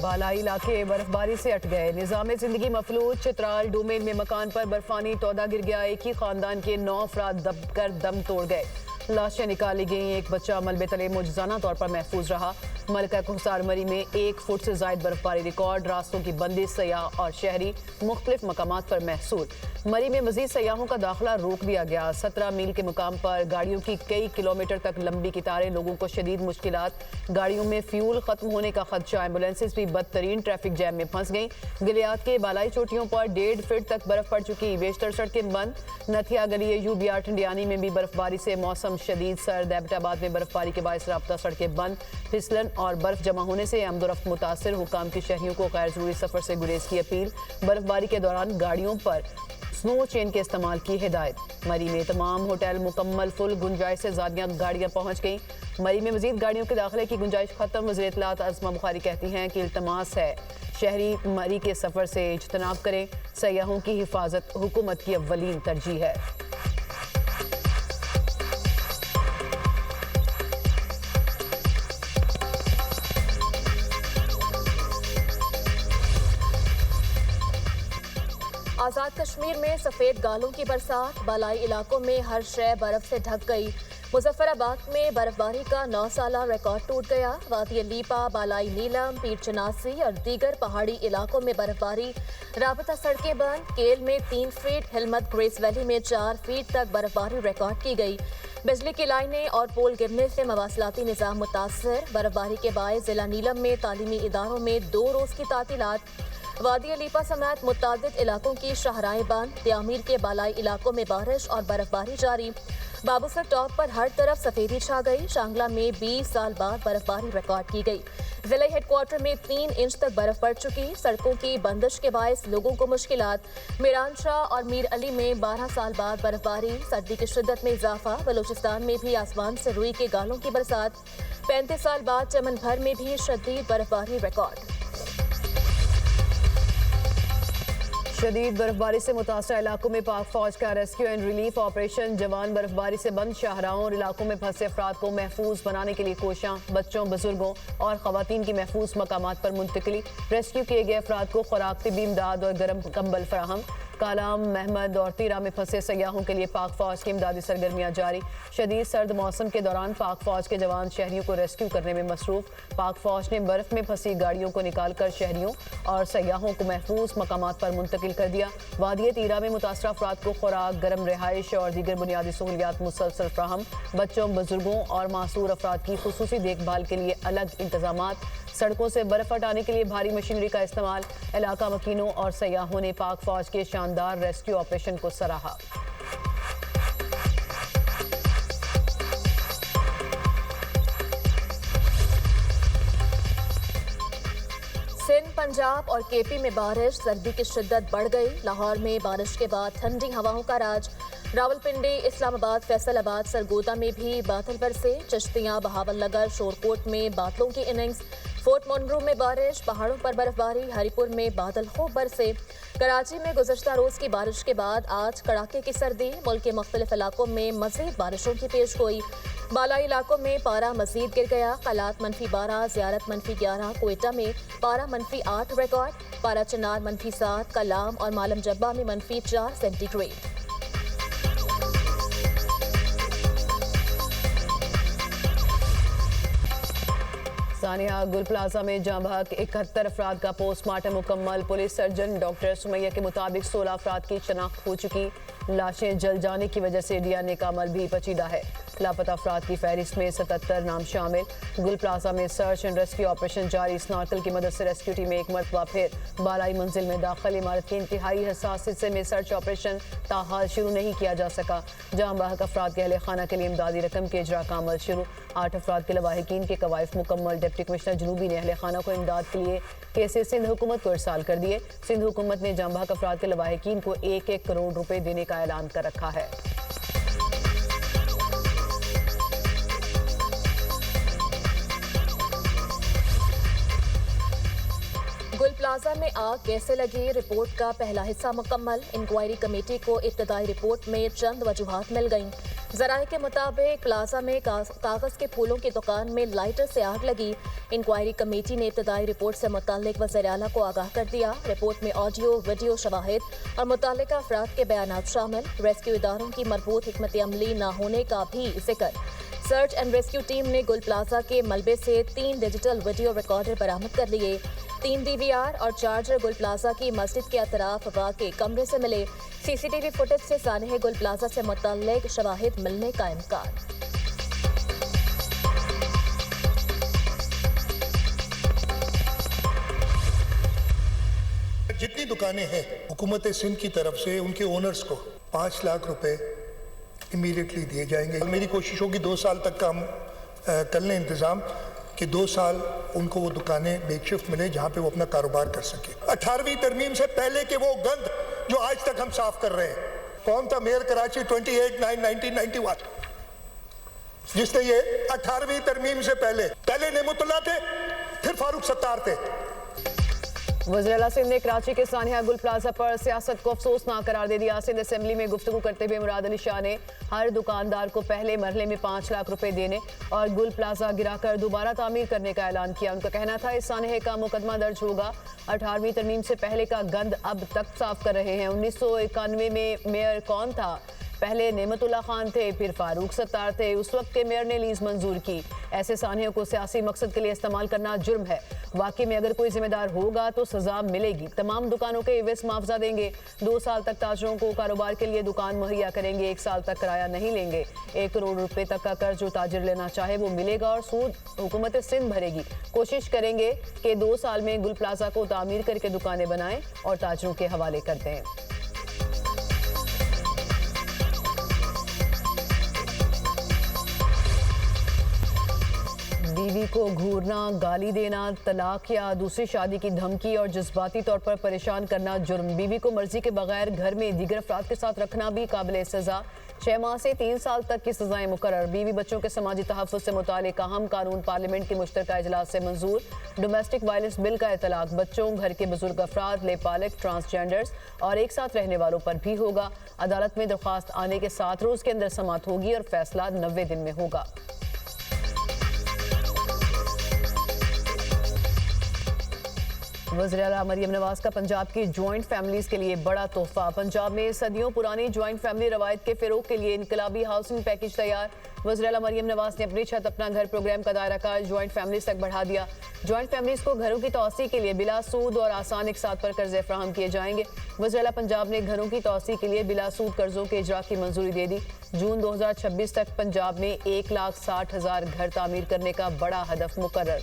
बालाई इलाके बर्फबारी से अट गए। निजाम जिंदगी मफलूज। चित्राल डोमेन में मकान पर बर्फानी तौदा गिर गया। एक ही खानदान के 9 अफराद दबकर दम तोड़ गए। लाशें निकाली गईं। एक बच्चा मलबे तले मुजजाना तौर पर महफूज रहा। मलका कोहसार मरी में 1 फुट से जायद बर्फबारी रिकॉर्ड। रास्तों की बंदी, सयाह और शहरी मुख्तलिफ मकामात पर महसूल। मरी में मजीद सयाहों का दाखिला रोक दिया गया। 17 मील के मुकाम पर गाड़ियों की कई किलोमीटर तक लंबी कितारें। लोगों को शदीद मुश्किलात। गाड़ियों में फ्यूल खत्म होने का खदशा। एम्बुलेंसेज भी बदतरीन ट्रैफिक जैम में फंस गईं। गिलियात के बालाई चोटियों पर 1.5 फीट तक बर्फ पड़ चुकी। बेशतर सड़कें बंद। नथिया गली, यूबीआर ठंडियानी में भी बर्फबारी से मौसम शदीद सर्द। एबटाबाद में बर्फबारी के बायस राब्ता सड़कें बंद। फिसलन और बर्फ जमा होने से आमदोरफ्त मुतासिर। हुकाम की शहरियों को गैर जरूरी सफर से गुरेज की अपील। बर्फबारी के दौरान गाड़ियों पर स्नो चेन के इस्तेमाल की हिदायत। मरी में तमाम होटल मुकम्मल फुल। गुंजाइश से ज़्यादा गाड़ियां पहुंच गईं। मरी में मजीद गाड़ियों के दाखिले की गुंजाइश खत्म। वज़ीर इत्तलात अज़मा बुखारी कहती हैं कि इल्तमास है शहरी मरी के सफ़र से इज्तनाब करें। सयाहों की हिफाजत हुकूमत की अव्वलीन तरजीह है। आज़ाद कश्मीर में सफ़ेद गालों की बरसात। बालाई इलाकों में हर शय बर्फ से ढक गई। मुजफ्फराबाद में बर्फबारी का 9 साला रिकॉर्ड टूट गया। वादी लीपा, बालाई नीलम, पीर चनासी और दीगर पहाड़ी इलाकों में बर्फबारी। राबता सड़कें बंद। केल में 3 फीट, हिलमत ग्रेस वैली में 4 फीट तक बर्फबारी रिकॉर्ड की गई। बिजली की लाइनें और पोल गिरने से मवासलाती निज़ाम मुतासर। बर्फबारी के बायस जिला नीलम में तालीमी इदारों में 2 रोज़ की तातीलात। वादी लीपा समेत मुतादिद इलाकों की शाहराएं बंद। त्यामीर के बालाई इलाकों में बारिश और बर्फबारी जारी। बाबूसर टॉप पर हर तरफ सफेदी छा गई। शांगला में 20 साल बाद बर्फबारी रिकॉर्ड की गई। जिले हेडक्वार्टर में 3 इंच तक बर्फ पड़ चुकी। सड़कों की बंदिश के बायस लोगों को मुश्किलात। मीरान शाह और मीर अली में 12 साल बाद बर्फबारी। सर्दी की शिद्दत में इजाफा। बलूचिस्तान में भी आसमान से रुई के गालों की बरसात। 35 साल बाद चमन भर में भी शदीद बर्फबारी रिकॉर्ड। शदीद बर्फबारी से मुतासर इलाकों में पाक फौज का रेस्क्यू एंड रिलीफ ऑपरेशन। जवान बर्फबारी से बंद शाहराहों और इलाकों में फंसे अफराद को महफूज बनाने के लिए कोशिशां। बच्चों, बुजुर्गों और खवातीन की महफूज मकामात पर मुंतकिली। रेस्क्यू किए गए अफराद को खुराक, तिबी इमदाद और गर्म कंबल फराहम। कालाम, महमद और तीरा में फंसे सयाहों के लिए पाक फौज की इमदादी सरगर्मियां जारी। शदीद सर्द मौसम के दौरान पाक फौज के जवान शहरियों को रेस्क्यू करने में मसरूफ। पाक फौज ने बर्फ में फंसी गाड़ियों को निकालकर शहरियों और सयाहों को महफूज मकामात पर मुंतकिल कर दिया। वादी तीरा में मुतासरा अफराद को खुराक, गर्म रिहाइश और दीगर बुनियादी सहूलियात मुसलसल फ्राहम। बच्चों, बुजुर्गों और मासूर अफराद की खुसूसी देखभाल के लिए अलग इंतजामात। सड़कों से बर्फ हटाने के लिए भारी मशीनरी का इस्तेमाल। इलाका मकीनों और सयाहों ने पाक फौज के शानदार रेस्क्यू ऑपरेशन को सराहा। सिंध, पंजाब और केपी में बारिश। सर्दी की शिद्दत बढ़ गई। लाहौर में बारिश के बाद ठंडी हवाओं का राज। रावलपिंडी, इस्लामाबाद, फैसलाबाद, सरगोदा में भी बादल बरसे। चिश्तियां, बहावलनगर, शोरकोट में बादलों की इनिंग्स। फोर्ट मोनरो में बारिश। पहाड़ों पर बर्फबारी। हरिपुर में बादल खूब बरसे। कराची में गुज़श्ता रोज की बारिश के बाद आज कड़ाके की सर्दी। मुल्क के मुख्तलिफ इलाकों में मज़ीद बारिशों की पेशगोई। बालाई इलाकों में पारा मज़ीद गिर गया। कलात -12, ज़ियारत -11, कोयटा में पारा -8 रिकॉर्ड। पारा चनार -7, कलाम और मालम जब्बा में -4 सेंटीग्रेड। सानिया, गुल प्लाजा में जाँ बहक 71 अफराद का पोस्टमार्टम मुकम्मल। पुलिस सर्जन डॉक्टर सुमैया के मुताबिक 16 अफराद की शनाख्त हो चुकी। लाशें जल जाने की वजह से डीएनए का अमल भी पचीदा है। लापता अफराद की फहरिस्त में 77 नाम शामिल। गुल प्लाजा में सर्च एंड रेस्क्यू ऑपरेशन जारी। स्नॉर्कल की मदद से रेस्क्यू टीम एक मरतबा फिर बालाई मंजिल में दाखिल। इमारत के इंतहाई हसास हिस्से में सर्च ऑपरेशन ताहाल शुरू नहीं किया जा सका। जाँ बहक अफराद के अहले खाना के लिए इमदादी रकम के इजरा का अमल शुरू। 8 अफराद के लवाहिकीन के कवायफ मुकम्मल। डिप्टी कमिश्नर जनूबी ने अहले खाना को इमदाद के लिए केसेस सिंध हुकूमत को इरसाल कर दिए। सिंध हुकूमत ने जाँ बहक अफराद के लवाहिकीन को 1-1 करोड़ रुपए देने का ऐलान कर रखा है। गुल प्लाजा में आग कैसे लगी, रिपोर्ट का पहला हिस्सा मुकम्मल। इंक्वायरी कमेटी को इब्तदाई रिपोर्ट में चंद वजूहात मिल गईं। जराये के मुताबिक प्लाजा में कागज के फूलों की दुकान में लाइटर से आग लगी। इंक्वायरी कमेटी ने इब्तदाई रिपोर्ट से मुताल्लिक वज़ीर आला को आगाह कर दिया। रिपोर्ट में ऑडियो, वीडियो शवाहिद और मुताल्लिका अफराद के बयानात शामिल। रेस्क्यू इदारों की मरबूत हिकमत अमली न होने का भी जिक्र। सर्च एंड रेस्क्यू टीम ने गुल प्लाजा के मलबे से 3 डिजिटल वीडियो रिकॉर्डर बरामद कर लिए। 3 DVR और चार्जर गुल प्लाजा की मस्जिद के अतराफ वाक़े कमरे से मिले। CCTV फुटेज से सानहे गुल प्लाजा से मुतल्लिक शवाहिद मिलने का इम्कान। जितनी दुकानें हैं हुकूमत सिंध की तरफ से उनके ओनर्स को 5 लाख रुपए इमीडिएटली दिए जाएंगे। मेरी कोशिश होगी 2 साल तक का हम कर लें इंतज़ाम कि 2 साल उनको वो दुकानें बेकशिफ्ट मिले जहाँ पे वो अपना कारोबार कर सके। 18वीं तरमीम से पहले के वो गंद जो आज तक हम साफ कर रहे हैं। कौन था मेयर कराची 28/9/1991 जिसने ये 18वीं तरमीम से पहले नेमतुल्लाह थे, फिर फारूक सत्तार थे। वज़ीर आला सिंध ने कराची के सानिया गुल प्लाजा पर सियासत को अफसोसनाक करार दे दिया। सिंध असेंबली में गुफ्तगू करते हुए मुराद अली शाह ने हर दुकानदार को पहले मरहले में 5 लाख रुपए देने और गुल प्लाजा गिराकर दोबारा तामीर करने का ऐलान किया। उनका कहना था इस सानहे का मुकदमा दर्ज होगा। 18वीं तरमीम से पहले का गंद अब तक साफ कर रहे हैं। 1991 में मेयर कौन था? पहले नेमतुल्ला खान थे, फिर फारूक सत्तार थे। उस वक्त के मेयर ने लीज मंजूर की। ऐसे सानियों को सियासी मकसद के लिए इस्तेमाल करना जुर्म है। वाकई में अगर कोई जिम्मेदार होगा तो सजा मिलेगी। तमाम दुकानों के एवज मुआवजा देंगे। 2 साल तक ताजरों को कारोबार के लिए दुकान मुहैया करेंगे। 1 साल तक किराया नहीं लेंगे। 1 करोड़ रुपए तक का कर्ज जो ताजिर लेना चाहे वो मिलेगा और सूद हुकूमत सिंध भरेगी। कोशिश करेंगे कि 2 साल में गुल प्लाजा को तामीर करके दुकानें बनाएं और ताजरों के हवाले कर दें। बीवी को घूरना, गाली देना, तलाक या दूसरी शादी की धमकी और जज्बाती तौर पर परेशान करना जुर्म। बीवी को मर्जी के बगैर घर में दीगर अफराद के साथ रखना भी काबिल सजा। 6 माह से 3 साल तक की सजाएं मुकर्रर। बीवी बच्चों के समाजी तहफ़्फ़ुज़ से मुतालिक अहम कानून पार्लियामेंट के मुश्तरका इजलास से मंजूर। डोमेस्टिक वायलेंस बिल का इतलाक बच्चों, घर के बुजुर्ग अफराद, लेपालिक, ट्रांसजेंडर्स और एक साथ रहने वालों पर भी होगा। अदालत में दरख्वास्त आने के 7 रोज़ के अंदर समाअत होगी और फैसला 90 दिन में होगा। वज़ीर आला मरियम नवाज का पंजाब की जॉइंट फैमिलीज के लिए बड़ा तोहफा। पंजाब में सदियों पुरानी जॉइंट फैमिली रवायत के फ़रोग़ के लिए इनकलाबी हाउसिंग पैकेज तैयार। वज़ीर आला मरियम नवाज ने अपनी छत अपना घर प्रोग्राम का दायरा कार जॉइंट फैमिलीज तक बढ़ा दिया। जॉइंट फैमिलीज को घरों की तोसी के लिए बिला सूद और आसान एक साथ पर कर्जे फराहम किए जाएंगे। वज़ीर आला पंजाब ने घरों की तोसी के लिए बिला सूद कर्जों के इजरा की मंजूरी दे दी। जून 2026 तक पंजाब में 1,60,000 घर तामीर करने का बड़ा हदफ मुकर्रर।